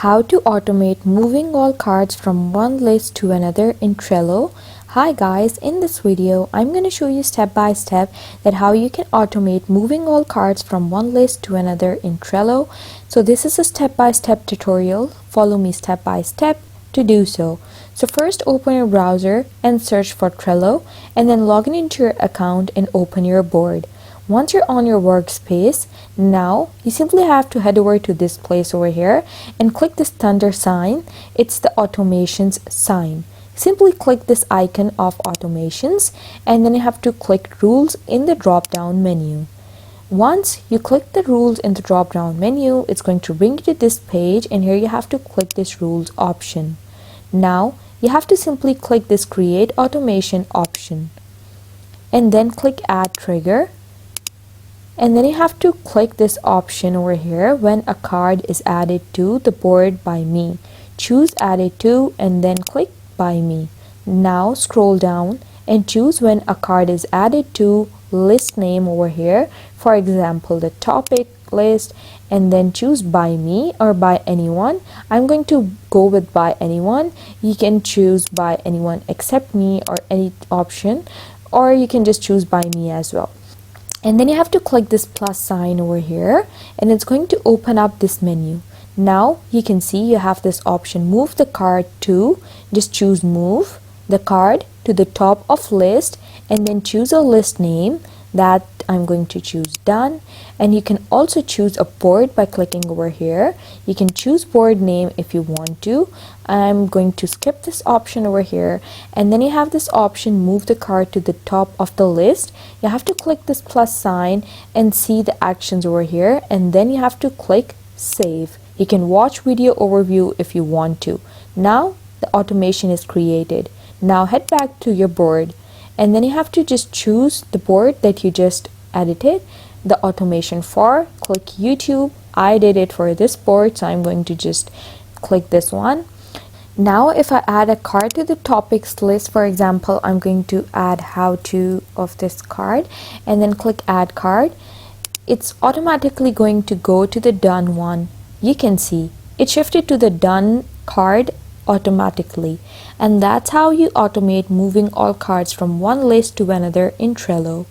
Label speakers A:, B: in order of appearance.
A: How to automate moving all cards from one list to another in Trello. Hi guys, in this video I'm going to show you step by step that how you can automate moving all cards from one list to another in Trello. So this is a step by step tutorial. Follow me step by step to do so. So first open your browser and search for Trello, and then log in into your account and open your board. Once you're on your workspace, now you simply have to head over to this place over here and click this thunder sign. It's the automations sign. Simply click this icon of automations, and then you have to click rules in the drop down menu. Once you click the rules in the drop down menu, it's going to bring you to this page, and here you have to click this rules option. Now you have to simply click this create automation option and then click add trigger. And then you have to click this option over here when a card is added to the board by me. Choose added to and then click by me. Now scroll down and choose when a card is added to list name over here. For example, the topic list, and then choose by me or by anyone. I'm going to go with by anyone. You can choose by anyone except me or any option, or you can just choose by me as well. And then you have to click this plus sign over here, and it's going to open up this menu. Now you can see you have this option, move the card to, just choose move the card to the top of list, and then choose a list name that I'm going to choose done. And you can also choose a board by clicking over here. You can choose board name if you want to. I'm going to skip this option over here, and then you have this option, move the card to the top of the list. You have to click this plus sign and see the actions over here, and then you have to click save. You can watch video overview if you want to. Now the automation is created. Now head back to your board, and then you have to just choose the board that you just edited the automation for. Click YouTube. I did it for this board, so I'm going to just click this one. Now if I add a card to the topics list, for example, I'm going to add how to of this card, and then click add card. It's automatically going to go to the done one. You can see it shifted to the done card automatically, and that's how you automate moving all cards from one list to another in Trello.